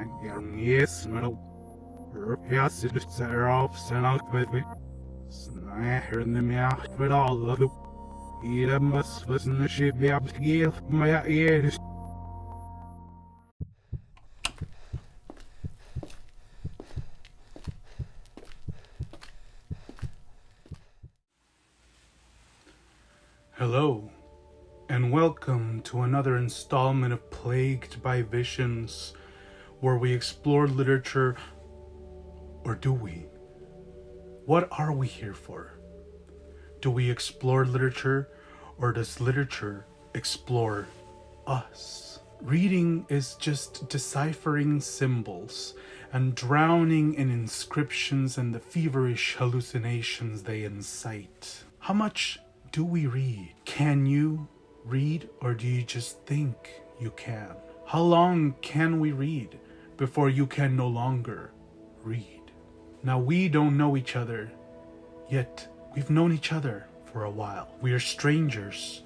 Ishmael, Rupias Senok with me. Snare in the mouth with all of the Ida must listen to ship up to give my ears. Hello, and welcome to another installment of Plagued by Visions, where we explore literature, or do we? What are we here for? Do we explore literature, or does literature explore us? Reading is just deciphering symbols and drowning in inscriptions and the feverish hallucinations they incite. How much do we read? Can you read, or do you just think you can? How long can we read before you can no longer read? Now, we don't know each other, yet we've known each other for a while. We are strangers,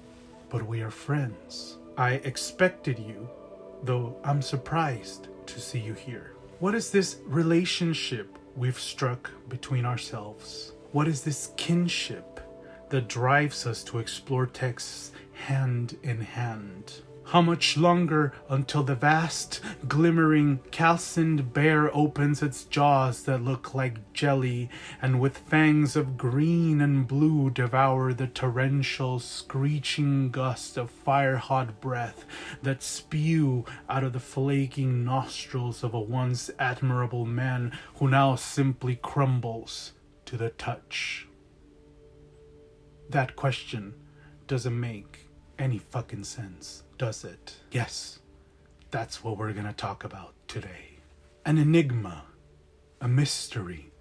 but we are friends. I expected you, though I'm surprised to see you here. What is this relationship we've struck between ourselves? What is this kinship that drives us to explore texts hand in hand? How much longer until the vast, glimmering, calcined bear opens its jaws that look like jelly and with fangs of green and blue devour the torrential, screeching gust of fire-hot breath that spew out of the flaking nostrils of a once admirable man who now simply crumbles to the touch? That question doesn't make any fucking sense, does it? Yes, that's what we're gonna talk about today. An enigma, a mystery,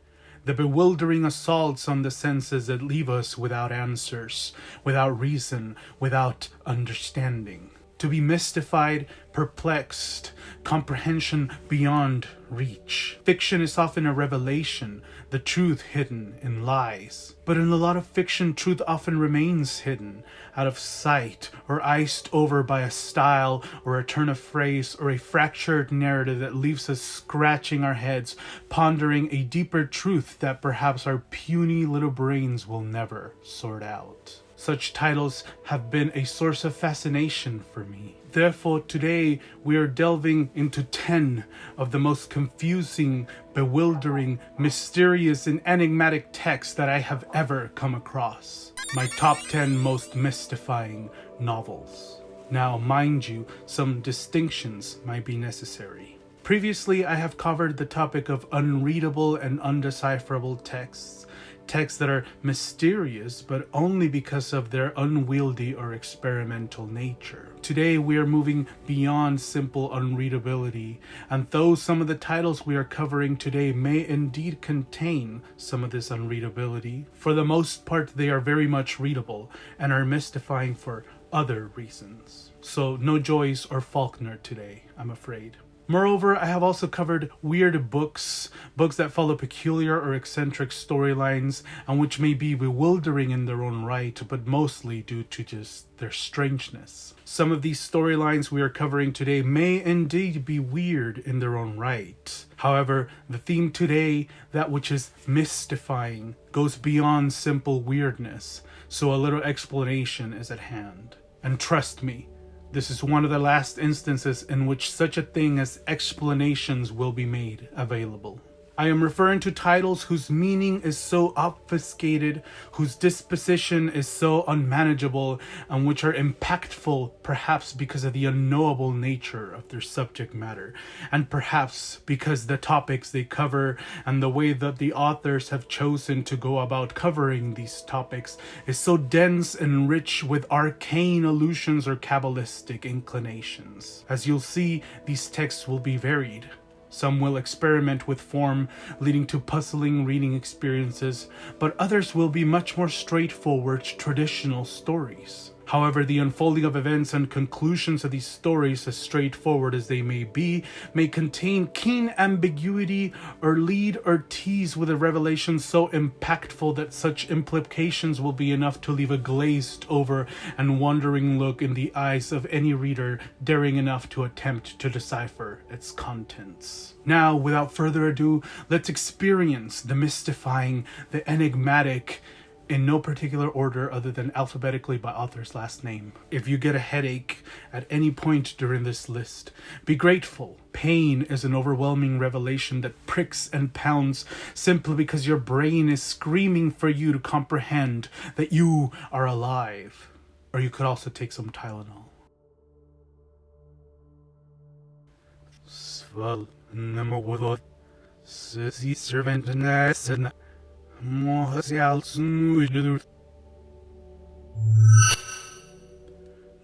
the bewildering assaults on the senses that leave us without answers, without reason, without understanding. To be mystified, perplexed, comprehension beyond reach. Fiction is often a revelation, the truth hidden in lies. But in a lot of fiction, truth often remains hidden, out of sight, or iced over by a style, or a turn of phrase, or a fractured narrative that leaves us scratching our heads, pondering a deeper truth that perhaps our puny little brains will never sort out. Such titles have been a source of fascination for me. Therefore, today we are delving into 10 of the most confusing, bewildering, mysterious, and enigmatic texts that I have ever come across. My top 10 most mystifying novels. Now, mind you, some distinctions might be necessary. Previously, I have covered the topic of unreadable and undecipherable texts. Texts that are mysterious, but only because of their unwieldy or experimental nature. Today we are moving beyond simple unreadability, and though some of the titles we are covering today may indeed contain some of this unreadability, for the most part they are very much readable and are mystifying for other reasons. So no Joyce or Faulkner today, I'm afraid. Moreover, I have also covered weird books that follow peculiar or eccentric storylines, and which may be bewildering in their own right, but mostly due to just their strangeness. Some of these storylines we are covering today may indeed be weird in their own right. However, the theme today, that which is mystifying, goes beyond simple weirdness, so a little explanation is at hand. And trust me, this is one of the last instances in which such a thing as explanations will be made available. I am referring to titles whose meaning is so obfuscated, whose disposition is so unmanageable, and which are impactful perhaps because of the unknowable nature of their subject matter, and perhaps because the topics they cover and the way that the authors have chosen to go about covering these topics is so dense and rich with arcane allusions or Kabbalistic inclinations. As you'll see, these texts will be varied. Some will experiment with form, leading to puzzling reading experiences, but others will be much more straightforward, traditional stories. However, the unfolding of events and conclusions of these stories, as straightforward as they may be, may contain keen ambiguity or lead or tease with a revelation so impactful that such implications will be enough to leave a glazed over and wondering look in the eyes of any reader daring enough to attempt to decipher its contents. Now, without further ado, let's experience the mystifying, the enigmatic, in no particular order other than alphabetically by author's last name. If you get a headache at any point during this list, be grateful. Pain is an overwhelming revelation that pricks and pounds simply because your brain is screaming for you to comprehend that you are alive. Or you could also take some Tylenol.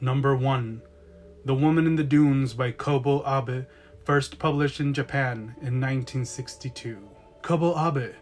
Number 1. The Woman in the Dunes by Kobo Abe, first published in Japan in 1962. Kobo Abe,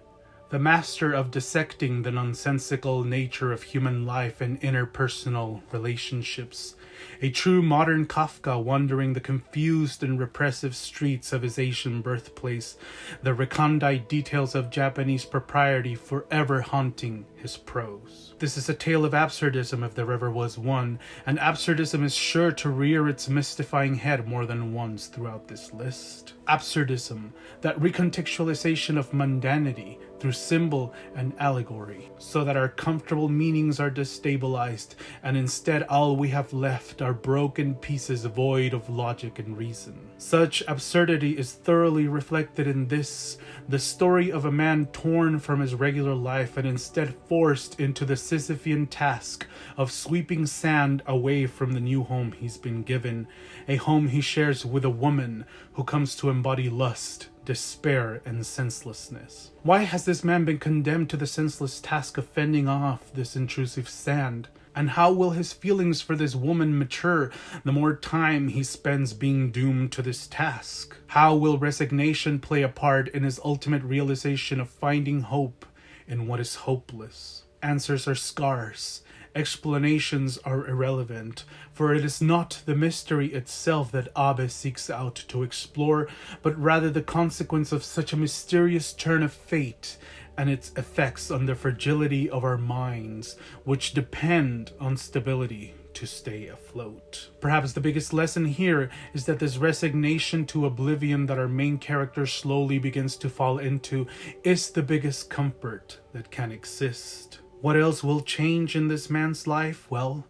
the master of dissecting the nonsensical nature of human life and interpersonal relationships, a true modern Kafka wandering the confused and repressive streets of his Asian birthplace, the recondite details of Japanese propriety forever haunting his prose. This is a tale of absurdism if there ever was one, and absurdism is sure to rear its mystifying head more than once throughout this list. Absurdism, that recontextualization of mundanity through symbol and allegory, so that our comfortable meanings are destabilized, and instead all we have left are broken pieces void of logic and reason. Such absurdity is thoroughly reflected in this, the story of a man torn from his regular life and instead forced into the Sisyphean task of sweeping sand away from the new home he's been given, a home he shares with a woman who comes to embody lust, despair, and senselessness. Why has this man been condemned to the senseless task of fending off this intrusive sand? And how will his feelings for this woman mature the more time he spends being doomed to this task? How will resignation play a part in his ultimate realization of finding hope in what is hopeless? Answers are scarce. Explanations are irrelevant, for it is not the mystery itself that Abe seeks out to explore, but rather the consequence of such a mysterious turn of fate and its effects on the fragility of our minds, which depend on stability to stay afloat. Perhaps the biggest lesson here is that this resignation to oblivion that our main character slowly begins to fall into is the biggest comfort that can exist. What else will change in this man's life? Well,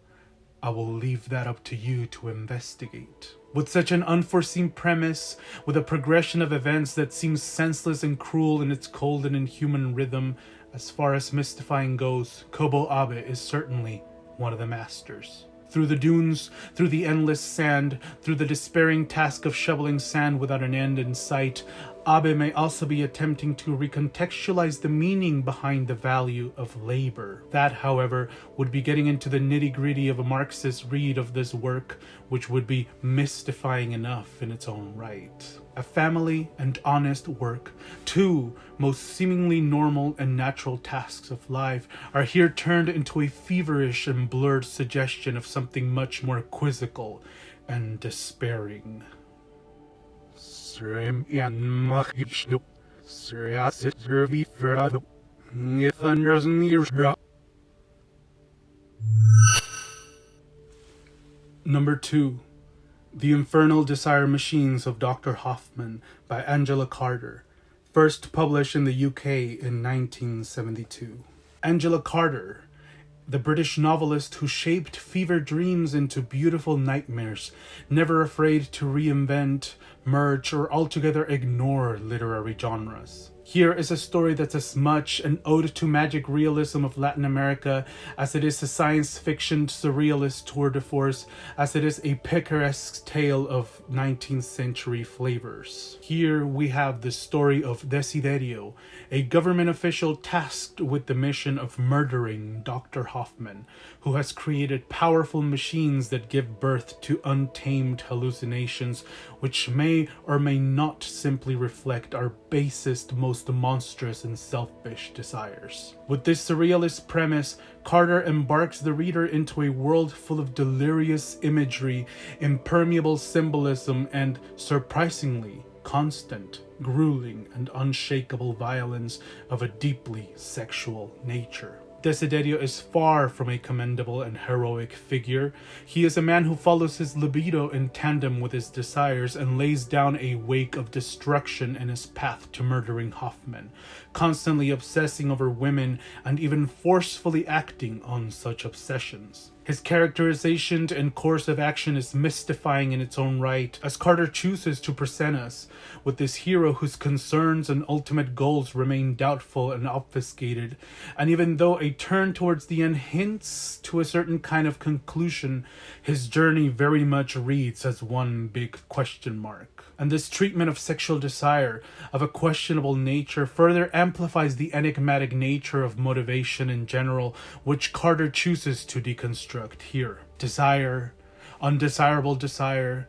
I will leave that up to you to investigate. With such an unforeseen premise, with a progression of events that seems senseless and cruel in its cold and inhuman rhythm, as far as mystifying goes, Kobo Abe is certainly one of the masters. Through the dunes, through the endless sand, through the despairing task of shoveling sand without an end in sight, Abe may also be attempting to recontextualize the meaning behind the value of labor. That, however, would be getting into the nitty-gritty of a Marxist read of this work, which would be mystifying enough in its own right. A family and honest work, two most seemingly normal and natural tasks of life, are here turned into a feverish and blurred suggestion of something much more quizzical and despairing. Number 2. The Infernal Desire Machines of Dr. Hoffman by Angela Carter, first published in the UK in 1972. Angela Carter, the British novelist who shaped fever dreams into beautiful nightmares, never afraid to reinvent, merge, or altogether ignore literary genres. Here is a story that's as much an ode to magic realism of Latin America as it is a science fiction surrealist tour de force, as it is a picaresque tale of 19th century flavors. Here we have the story of Desiderio, a government official tasked with the mission of murdering Dr. Hoffman, who has created powerful machines that give birth to untamed hallucinations, which may or may not simply reflect our basest, most most monstrous and selfish desires. With this surrealist premise, Carter embarks the reader into a world full of delirious imagery, impermeable symbolism, and, surprisingly, constant, grueling, and unshakable violence of a deeply sexual nature. Desiderio is far from a commendable and heroic figure. He is a man who follows his libido in tandem with his desires and lays down a wake of destruction in his path to murdering Hoffman, constantly obsessing over women and even forcefully acting on such obsessions. His characterization and course of action is mystifying in its own right, as Carter chooses to present us with this hero whose concerns and ultimate goals remain doubtful and obfuscated, and even though a turn towards the end hints to a certain kind of conclusion, his journey very much reads as one big question mark. And this treatment of sexual desire of a questionable nature further amplifies the enigmatic nature of motivation in general, which Carter chooses to deconstruct here. Desire, undesirable desire,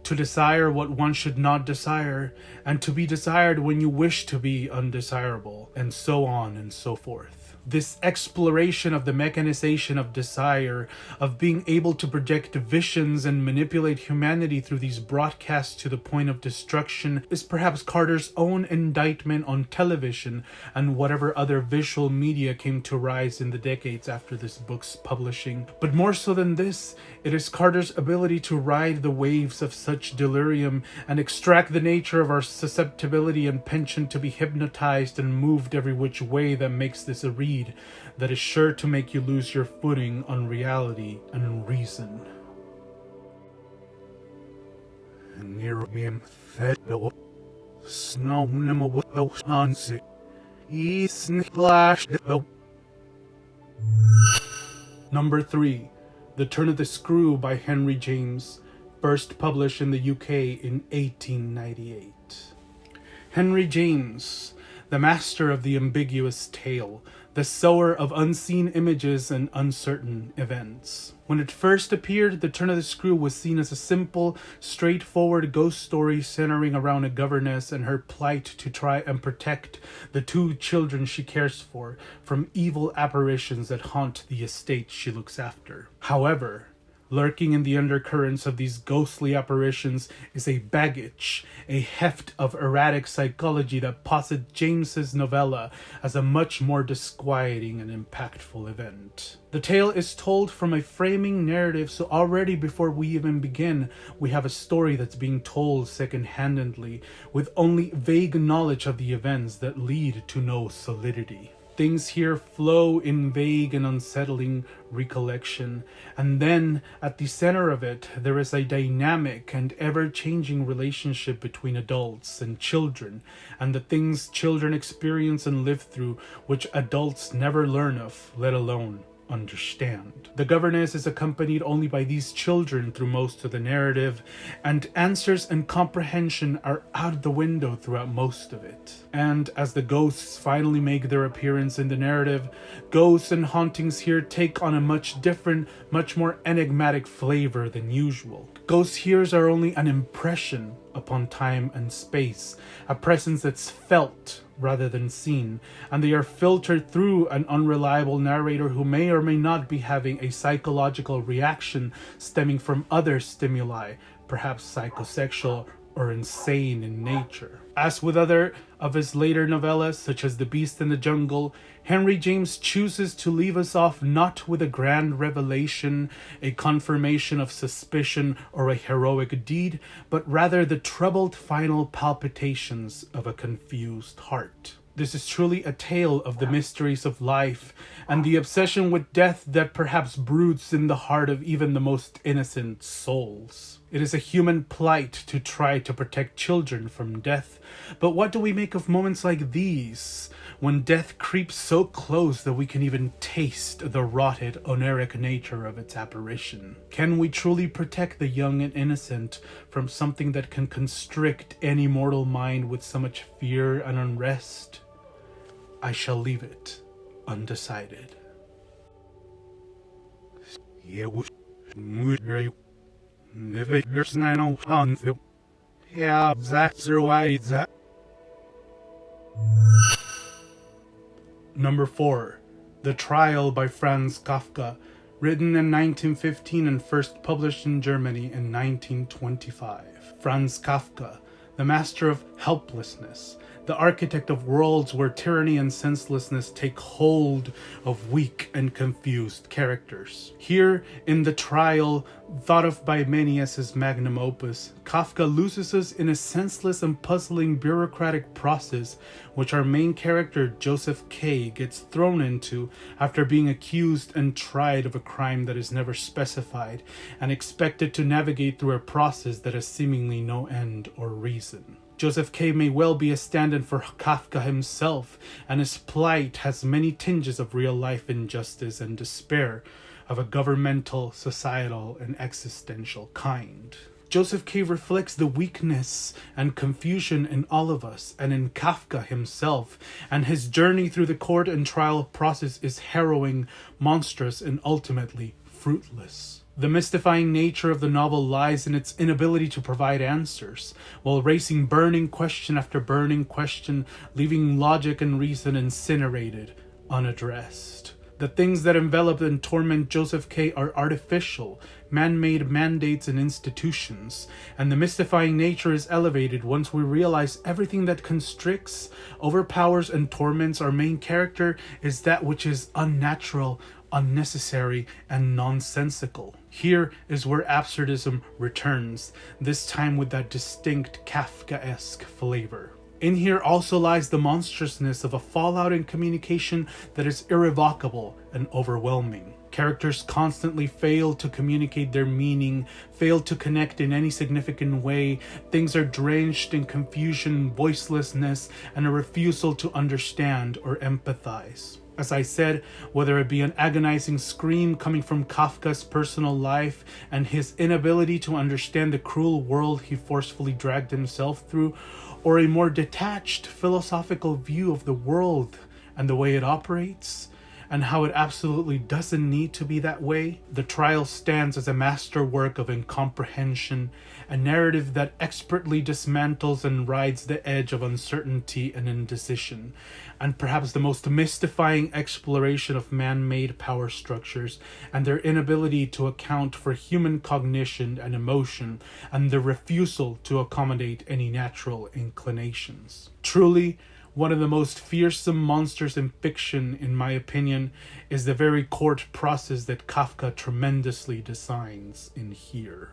to desire what one should not desire, and to be desired when you wish to be undesirable, and so on and so forth. This exploration of the mechanization of desire, of being able to project visions and manipulate humanity through these broadcasts to the point of destruction, is perhaps Carter's own indictment on television and whatever other visual media came to rise in the decades after this book's publishing. But more so than this, it is Carter's ability to ride the waves of such delirium and extract the nature of our susceptibility and penchant to be hypnotized and moved every which way that makes this a read that is sure to make you lose your footing on reality and reason. Number 3, The Turn of the Screw by Henry James, first published in the UK in 1898. Henry James, the master of the ambiguous tale, the sower of unseen images and uncertain events. When it first appeared, The Turn of the Screw was seen as a simple, straightforward ghost story centering around a governess and her plight to try and protect the 2 children she cares for from evil apparitions that haunt the estate she looks after. However, lurking in the undercurrents of these ghostly apparitions is a baggage, a heft of erratic psychology that posits James's novella as a much more disquieting and impactful event. The tale is told from a framing narrative, so already before we even begin, we have a story that's being told second-handedly, with only vague knowledge of the events that lead to no solidity. Things here flow in vague and unsettling recollection, and then, at the center of it, there is a dynamic and ever-changing relationship between adults and children, and the things children experience and live through, which adults never learn of, let alone understand. The governess is accompanied only by these children through most of the narrative, and answers and comprehension are out the window throughout most of it. And as the ghosts finally make their appearance in the narrative, ghosts and hauntings here take on a much different, much more enigmatic flavor than usual. Ghosts here are only an impression upon time and space, a presence that's felt rather than seen, and they are filtered through an unreliable narrator who may or may not be having a psychological reaction stemming from other stimuli, perhaps psychosexual or insane in nature. As with other of his later novellas, such as The Beast in the Jungle, Henry James chooses to leave us off not with a grand revelation, a confirmation of suspicion, or a heroic deed, but rather the troubled final palpitations of a confused heart. This is truly a tale of the mysteries of life and the obsession with death that perhaps broods in the heart of even the most innocent souls. It is a human plight to try to protect children from death, but what do we make of moments like these, when death creeps so close that we can even taste the rotted, oniric nature of its apparition? Can we truly protect the young and innocent from something that can constrict any mortal mind with so much fear and unrest? I shall leave it undecided. Number 4. The Trial by Franz Kafka, written in 1915 and first published in Germany in 1925. Franz Kafka, the master of helplessness, the architect of worlds where tyranny and senselessness take hold of weak and confused characters. Here, in The Trial, thought of by many as his magnum opus, Kafka loses us in a senseless and puzzling bureaucratic process which our main character, Joseph K., gets thrown into after being accused and tried of a crime that is never specified and expected to navigate through a process that has seemingly no end or reason. Joseph K. may well be a stand-in for Kafka himself, and his plight has many tinges of real-life injustice and despair of a governmental, societal, and existential kind. Joseph K. reflects the weakness and confusion in all of us and in Kafka himself, and his journey through the court and trial process is harrowing, monstrous, and ultimately fruitless. The mystifying nature of the novel lies in its inability to provide answers, while raising burning question after burning question, leaving logic and reason incinerated, unaddressed. The things that envelop and torment Joseph K. are artificial, man-made mandates and institutions, and the mystifying nature is elevated once we realize everything that constricts, overpowers, and torments our main character is that which is unnatural, unnecessary, and nonsensical. Here is where absurdism returns, this time with that distinct Kafkaesque flavor. In here also lies the monstrousness of a fallout in communication that is irrevocable and overwhelming. Characters constantly fail to communicate their meaning, fail to connect in any significant way. Things are drenched in confusion, voicelessness, and a refusal to understand or empathize. As I said, whether it be an agonizing scream coming from Kafka's personal life and his inability to understand the cruel world he forcefully dragged himself through, or a more detached philosophical view of the world and the way it operates, and how it absolutely doesn't need to be that way, The Trial stands as a masterwork of incomprehension, a narrative that expertly dismantles and rides the edge of uncertainty and indecision, and perhaps the most mystifying exploration of man-made power structures and their inability to account for human cognition and emotion, and the refusal to accommodate any natural inclinations. Truly, one of the most fearsome monsters in fiction, in my opinion, is the very court process that Kafka tremendously designs in here.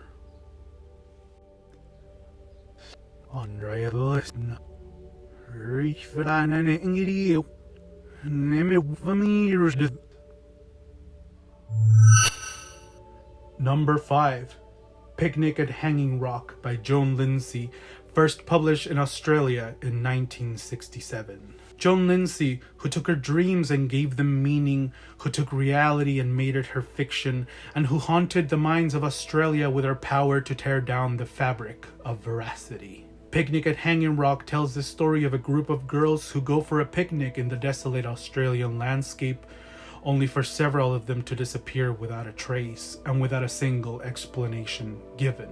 Number 5. Picnic at Hanging Rock by Joan Lindsay, first published in Australia in 1967. Joan Lindsay, who took her dreams and gave them meaning, who took reality and made it her fiction, and who haunted the minds of Australia with her power to tear down the fabric of veracity. Picnic at Hanging Rock tells the story of a group of girls who go for a picnic in the desolate Australian landscape, only for several of them to disappear without a trace and without a single explanation given.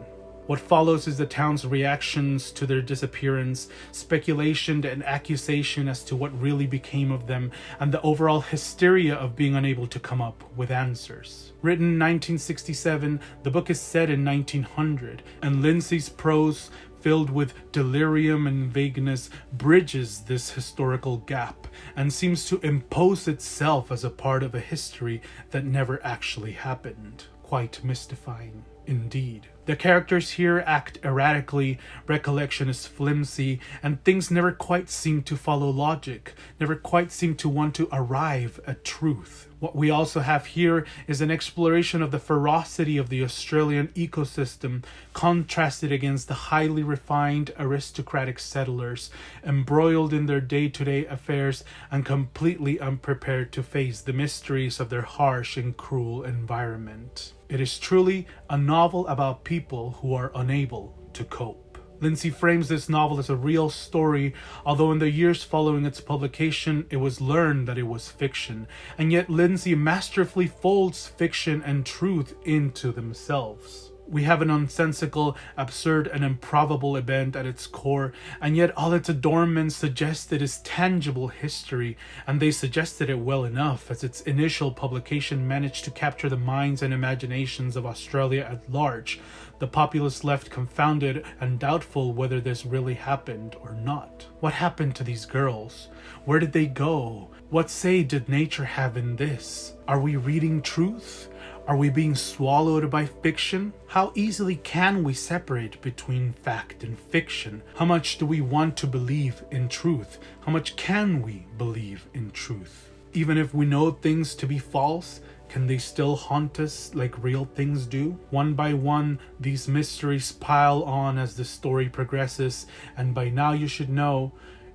What follows is the town's reactions to their disappearance, speculation and accusation as to what really became of them, and the overall hysteria of being unable to come up with answers. Written in 1967, the book is set in 1900, and Lindsay's prose, filled with delirium and vagueness, bridges this historical gap and seems to impose itself as a part of a history that never actually happened. Quite mystifying indeed. The characters here act erratically, recollection is flimsy, and things never quite seem to follow logic, never quite seem to want to arrive at truth. What we also have here is an exploration of the ferocity of the Australian ecosystem, contrasted against the highly refined aristocratic settlers, embroiled in their day-to-day affairs and completely unprepared to face the mysteries of their harsh and cruel environment. It is truly a novel about people who are unable to cope. Lindsay frames this novel as a real story, although in the years following its publication, it was learned that it was fiction, and yet Lindsay masterfully folds fiction and truth into themselves. We have an nonsensical, absurd, and improbable event at its core, and yet all its adornments suggested is tangible history, and they suggested it well enough, as its initial publication managed to capture the minds and imaginations of Australia at large, the populace left confounded and doubtful whether this really happened or not. What happened to these girls? Where did they go? What say did nature have in this? Are we reading truth? Are we being swallowed by fiction? How easily can we separate between fact and fiction? How much do we want to believe in truth? How much can we believe in truth? Even if we know things to be false, can they still haunt us like real things do? One by one, these mysteries pile on as the story progresses, and by now you should know,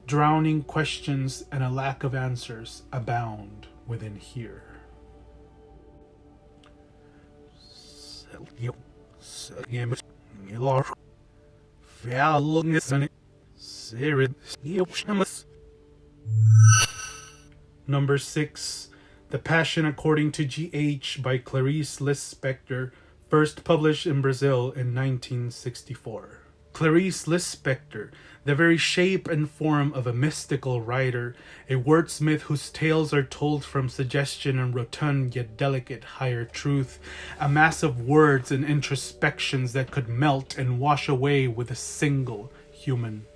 drowning questions and a lack of answers abound within here. Number 6, The Passion According to G.H. by Clarice Lispector, first published in Brazil in 1964. Clarice Lispector, the very shape and form of a mystical writer, a wordsmith whose tales are told from suggestion and rotund yet delicate higher truth, a mass of words and introspections that could melt and wash away with a single human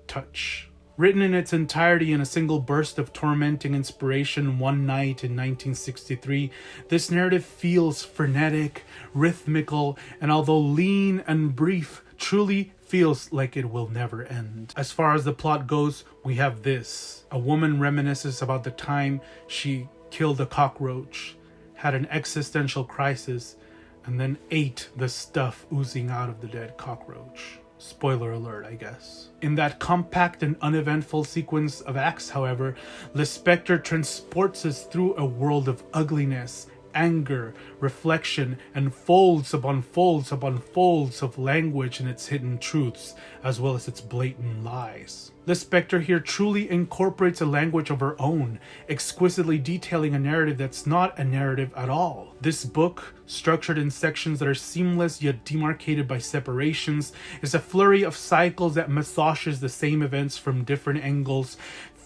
touch. Written in its entirety in a single burst of tormenting inspiration one night in 1963, this narrative feels frenetic, rhythmical, and although lean and brief, truly feels like it will never end. As far as the plot goes, we have this. A woman reminisces about the time she killed a cockroach, had an existential crisis, and then ate the stuff oozing out of the dead cockroach. Spoiler alert, I guess. In that compact and uneventful sequence of acts, however, Lispector transports us through a world of ugliness, anger, reflection, and folds upon folds upon folds of language and its hidden truths, as well as its blatant lies. Lispector here truly incorporates a language of her own, exquisitely detailing a narrative that's not a narrative at all. This book, structured in sections that are seamless yet demarcated by separations, is a flurry of cycles that massages the same events from different angles,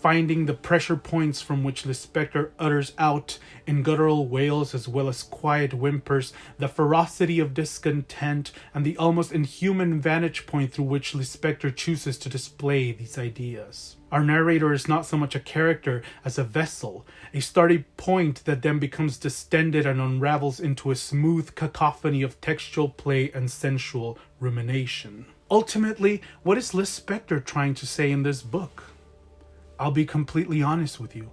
finding the pressure points from which Lispector utters out, in guttural wails as well as quiet whimpers, the ferocity of discontent and the almost inhuman vantage point through which Lispector chooses to display these ideas. Our narrator is not so much a character as a vessel, a starting point that then becomes distended and unravels into a smooth cacophony of textual play and sensual rumination. Ultimately, what is Lispector trying to say in this book? I'll be completely honest with you.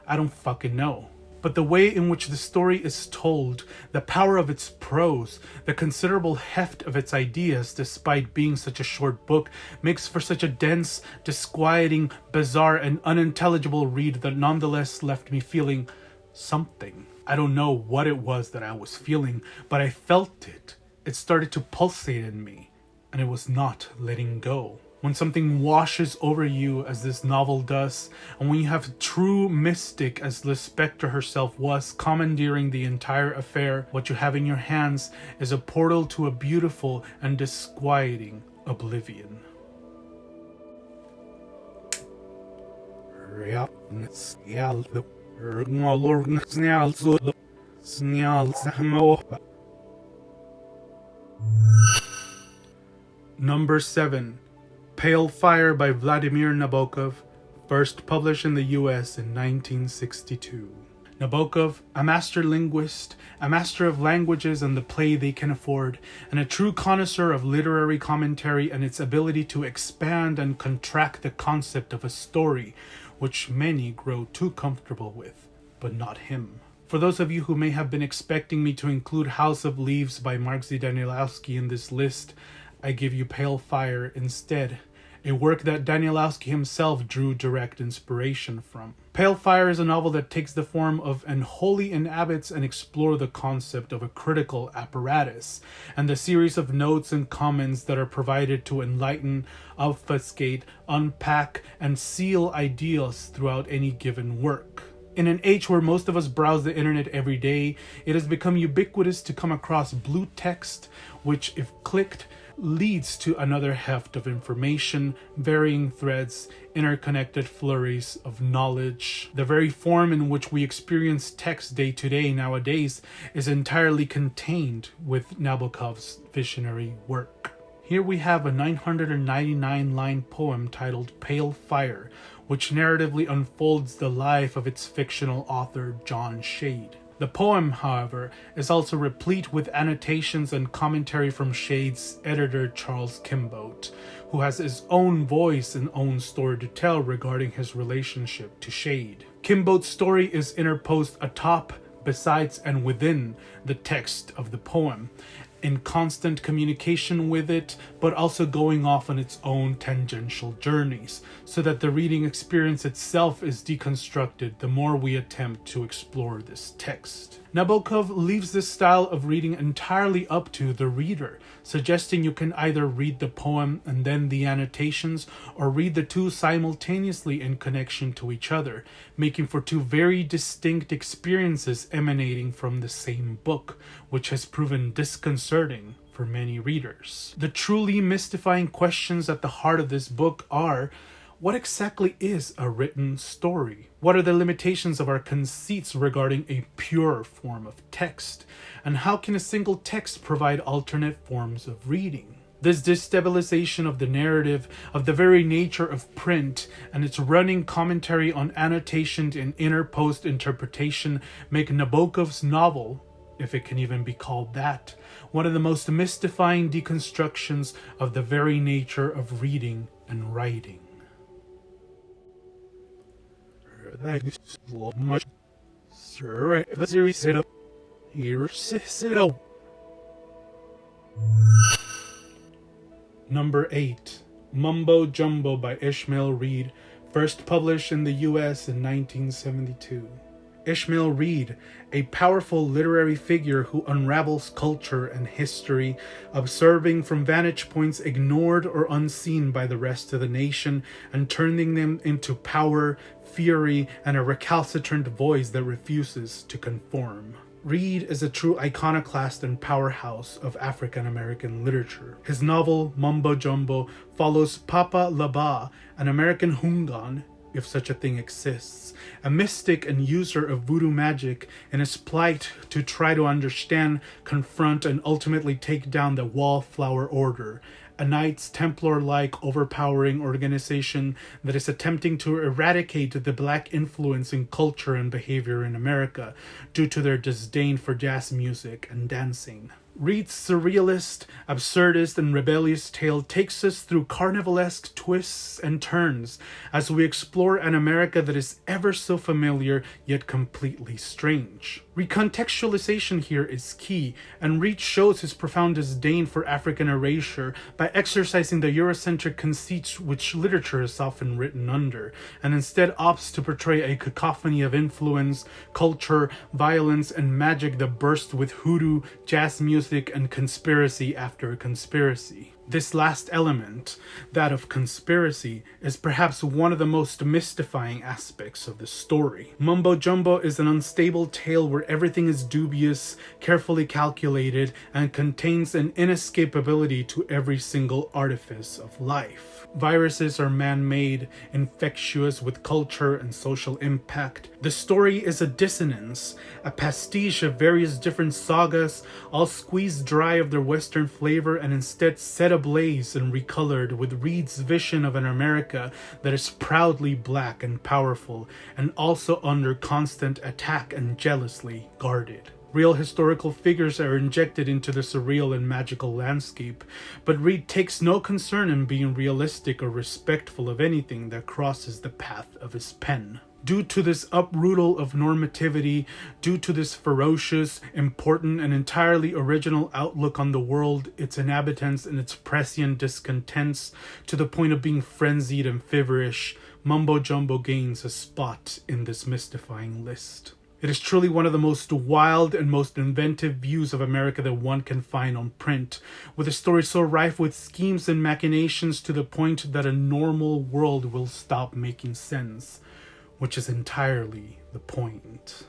I don't fucking know. But the way in which the story is told, the power of its prose, the considerable heft of its ideas, despite being such a short book, makes for such a dense, disquieting, bizarre, and unintelligible read that nonetheless left me feeling something. I don't know what it was that I was feeling, but I felt it. It started to pulsate in me, and it was not letting go. When something washes over you as this novel does, and when you have a true mystic as Lispector herself was, commandeering the entire affair, what you have in your hands is a portal to a beautiful and disquieting oblivion. Number 7. Pale Fire by Vladimir Nabokov, first published in the US in 1962. Nabokov, a master linguist, a master of languages and the play they can afford, and a true connoisseur of literary commentary and its ability to expand and contract the concept of a story, which many grow too comfortable with, but not him. For those of you who may have been expecting me to include House of Leaves by Marksy Danielowski in this list, I give you Pale Fire instead, a work that Danielowski himself drew direct inspiration from. Pale Fire is a novel that takes the form of an holy inhabits and explore the concept of a critical apparatus, and the series of notes and comments that are provided to enlighten, obfuscate, unpack, and seal ideas throughout any given work. In an age where most of us browse the internet every day, it has become ubiquitous to come across blue text, which, if clicked, leads to another heft of information, varying threads, interconnected flurries of knowledge. The very form in which we experience text day to day nowadays is entirely contained with Nabokov's visionary work. Here we have a 999-line poem titled Pale Fire, which narratively unfolds the life of its fictional author, John Shade. The poem, however, is also replete with annotations and commentary from Shade's editor, Charles Kimboat, who has his own voice and own story to tell regarding his relationship to Shade. Kimboat's story is interposed atop, besides, and within the text of the poem, in constant communication with it, but also going off on its own tangential journeys, so that the reading experience itself is deconstructed the more we attempt to explore this text. Nabokov leaves this style of reading entirely up to the reader, suggesting you can either read the poem and then the annotations, or read the two simultaneously in connection to each other, making for two very distinct experiences emanating from the same book, which has proven disconcerting for many readers. The truly mystifying questions at the heart of this book are: what exactly is a written story? What are the limitations of our conceits regarding a pure form of text? And how can a single text provide alternate forms of reading? This destabilization of the narrative, of the very nature of print, and its running commentary on annotation and interposed interpretation make Nabokov's novel, if it can even be called that, one of the most mystifying deconstructions of the very nature of reading and writing. Thank you so much. Sir, the series set up. Here, sit up. Number 8. Mumbo Jumbo by Ishmael Reed, first published in the US in 1972. Ishmael Reed, a powerful literary figure who unravels culture and history, observing from vantage points ignored or unseen by the rest of the nation, and turning them into power, fury, and a recalcitrant voice that refuses to conform. Reed is a true iconoclast and powerhouse of African American literature. His novel, Mumbo Jumbo, follows Papa Laba, an American Hungan, if such a thing exists, a mystic and user of voodoo magic, in his plight to try to understand, confront, and ultimately take down the Wallflower Order, a Knights Templar-like overpowering organization that is attempting to eradicate the black influence in culture and behavior in America due to their disdain for jazz music and dancing. Reed's surrealist, absurdist, and rebellious tale takes us through carnivalesque twists and turns as we explore an America that is ever so familiar yet completely strange. Recontextualization here is key, and Reed shows his profound disdain for African erasure by exercising the Eurocentric conceits which literature is often written under, and instead opts to portray a cacophony of influence, culture, violence, and magic that burst with hoodoo, jazz music, and conspiracy after conspiracy. This last element, that of conspiracy, is perhaps one of the most mystifying aspects of the story. Mumbo Jumbo is an unstable tale where everything is dubious, carefully calculated, and contains an inescapability to every single artifice of life. Viruses are man-made, infectious with culture and social impact. The story is a dissonance, a pastiche of various different sagas, all squeezed dry of their Western flavor and instead set ablaze and recolored with Reed's vision of an America that is proudly black and powerful, and also under constant attack and jealously guarded. Real historical figures are injected into the surreal and magical landscape, but Reed takes no concern in being realistic or respectful of anything that crosses the path of his pen. Due to this uprootal of normativity, due to this ferocious, important, and entirely original outlook on the world, its inhabitants, and its prescient discontents, to the point of being frenzied and feverish, Mumbo Jumbo gains a spot in this mystifying list. It is truly one of the most wild and most inventive views of America that one can find on print, with a story so rife with schemes and machinations to the point that a normal world will stop making sense, which is entirely the point.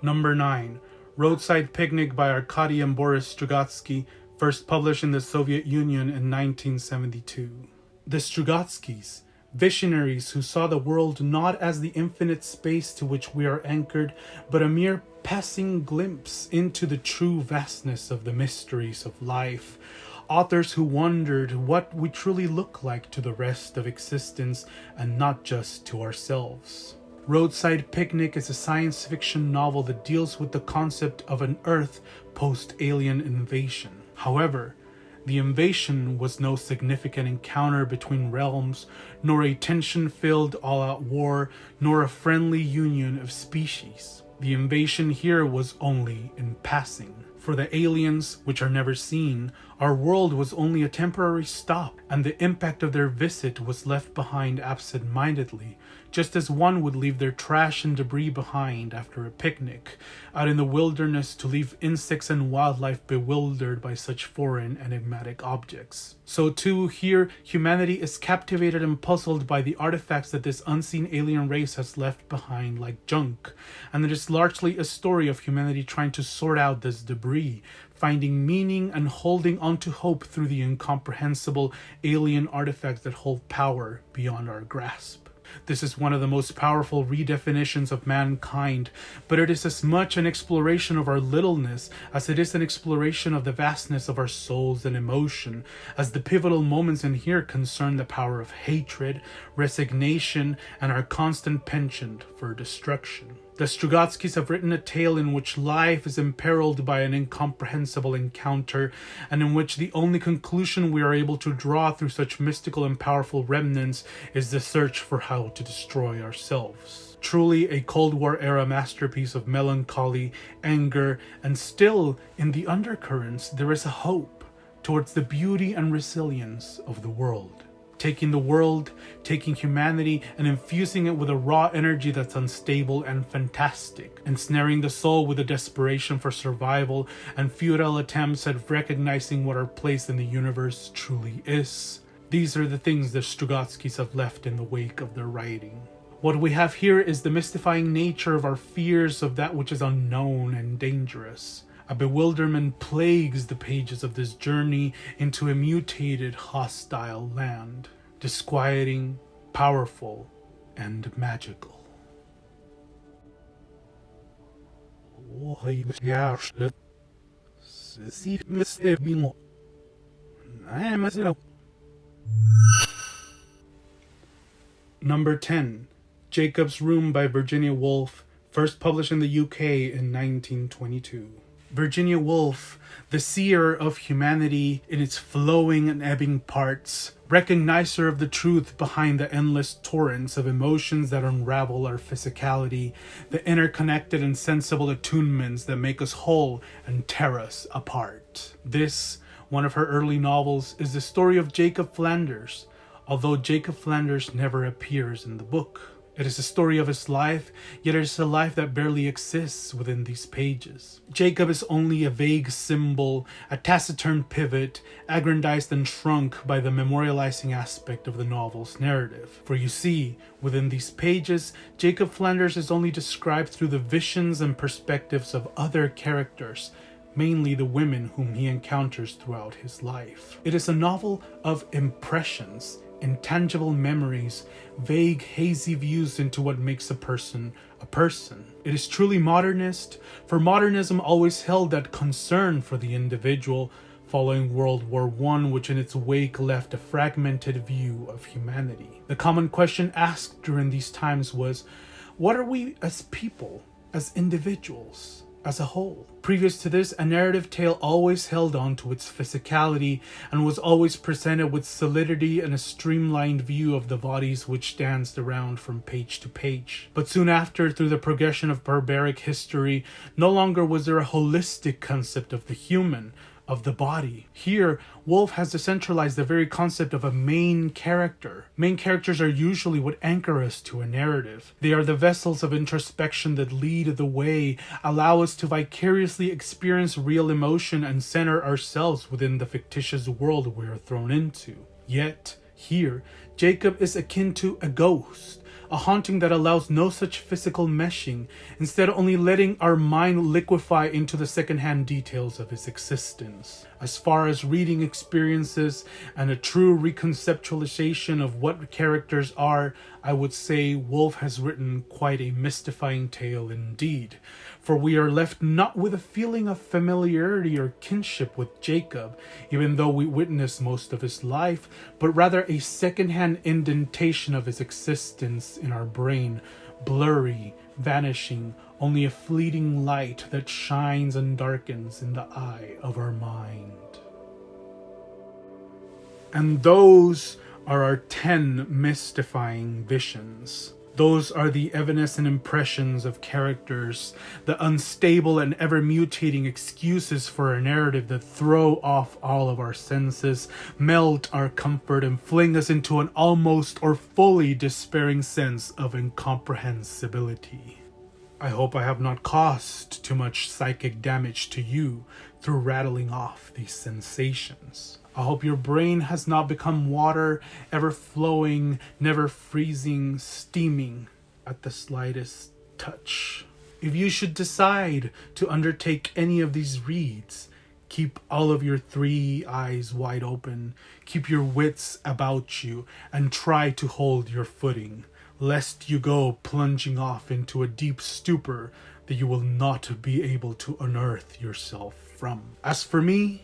Number 9. Roadside Picnic by Arkady and Boris Strugatsky, first published in the Soviet Union in 1972. The Strugatskys, visionaries who saw the world not as the infinite space to which we are anchored, but a mere passing glimpse into the true vastness of the mysteries of life. Authors who wondered what we truly look like to the rest of existence and not just to ourselves. Roadside Picnic is a science fiction novel that deals with the concept of an Earth post-alien invasion. However, the invasion was no significant encounter between realms, nor a tension-filled all-out war, nor a friendly union of species. The invasion here was only in passing. For the aliens, which are never seen, our world was only a temporary stop, and the impact of their visit was left behind absent-mindedly, just as one would leave their trash and debris behind after a picnic, out in the wilderness to leave insects and wildlife bewildered by such foreign enigmatic objects. So too, here, humanity is captivated and puzzled by the artifacts that this unseen alien race has left behind like junk, and it is largely a story of humanity trying to sort out this debris, finding meaning and holding on to hope through the incomprehensible alien artifacts that hold power beyond our grasp. This is one of the most powerful redefinitions of mankind, but it is as much an exploration of our littleness as it is an exploration of the vastness of our souls and emotion, as the pivotal moments in here concern the power of hatred, resignation, and our constant penchant for destruction. The Strugatskys have written a tale in which life is imperiled by an incomprehensible encounter, and in which the only conclusion we are able to draw through such mystical and powerful remnants is the search for how to destroy ourselves. Truly a Cold War-era masterpiece of melancholy, anger, and still, in the undercurrents, there is a hope towards the beauty and resilience of the world. Taking the world, taking humanity, and infusing it with a raw energy that's unstable and fantastic, ensnaring the soul with a desperation for survival and futile attempts at recognizing what our place in the universe truly is. These are the things the Strugatskys have left in the wake of their writing. What we have here is the mystifying nature of our fears of that which is unknown and dangerous. A bewilderment plagues the pages of this journey into a mutated, hostile land. Disquieting, powerful, and magical. Number 10. Jacob's Room by Virginia Woolf, first published in the UK in 1922. Virginia Woolf, the seer of humanity in its flowing and ebbing parts, recognizer of the truth behind the endless torrents of emotions that unravel our physicality, the interconnected and sensible attunements that make us whole and tear us apart. This, one of her early novels, is the story of Jacob Flanders, although Jacob Flanders never appears in the book. It is a story of his life, yet it is a life that barely exists within these pages. Jacob is only a vague symbol, a taciturn pivot, aggrandized and shrunk by the memorializing aspect of the novel's narrative. For you see, within these pages, Jacob Flanders is only described through the visions and perspectives of other characters, mainly the women whom he encounters throughout his life. It is a novel of impressions, intangible memories, vague, hazy views into what makes a person a person. It is truly modernist, for modernism always held that concern for the individual following World War I, which in its wake left a fragmented view of humanity. The common question asked during these times was, what are we as people, as individuals, as a whole? Previous to this, a narrative tale always held on to its physicality and was always presented with solidity and a streamlined view of the bodies which danced around from page to page. But soon after, through the progression of barbaric history, no longer was there a holistic concept of the human, of the body. Here, Woolf has decentralized the very concept of a main character. Main characters are usually what anchor us to a narrative. They are the vessels of introspection that lead the way, allow us to vicariously experience real emotion and center ourselves within the fictitious world we are thrown into. Yet, here, Jacob is akin to a ghost. A haunting that allows no such physical meshing, instead only letting our mind liquefy into the secondhand details of his existence. As far as reading experiences and a true reconceptualization of what characters are, I would say Woolf has written quite a mystifying tale indeed. For we are left not with a feeling of familiarity or kinship with Jacob, even though we witness most of his life, but rather a secondhand indentation of his existence in our brain, blurry, vanishing, only a fleeting light that shines and darkens in the eye of our mind. And those are our 10 mystifying visions. Those are the evanescent impressions of characters, the unstable and ever-mutating excuses for a narrative that throw off all of our senses, melt our comfort, and fling us into an almost or fully despairing sense of incomprehensibility. I hope I have not caused too much psychic damage to you through rattling off these sensations. I hope your brain has not become water, ever flowing, never freezing, steaming at the slightest touch. If you should decide to undertake any of these reads, keep all of your 3 eyes wide open, keep your wits about you, and try to hold your footing, lest you go plunging off into a deep stupor that you will not be able to unearth yourself from. As for me,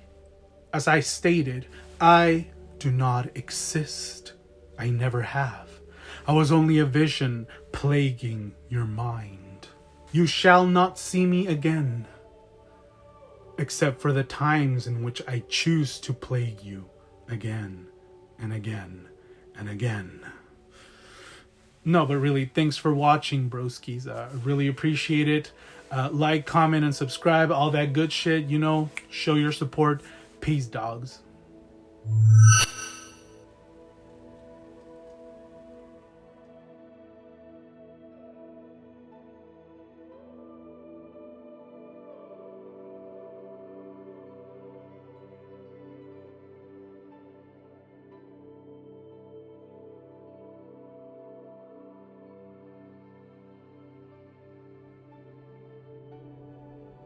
as I stated, I do not exist. I never have. I was only a vision plaguing your mind. You shall not see me again, except for the times in which I choose to plague you again and again and again. No, but really, thanks for watching, broskies. I really appreciate it. Like, comment, and subscribe, all that good shit, show your support. Peace, dogs.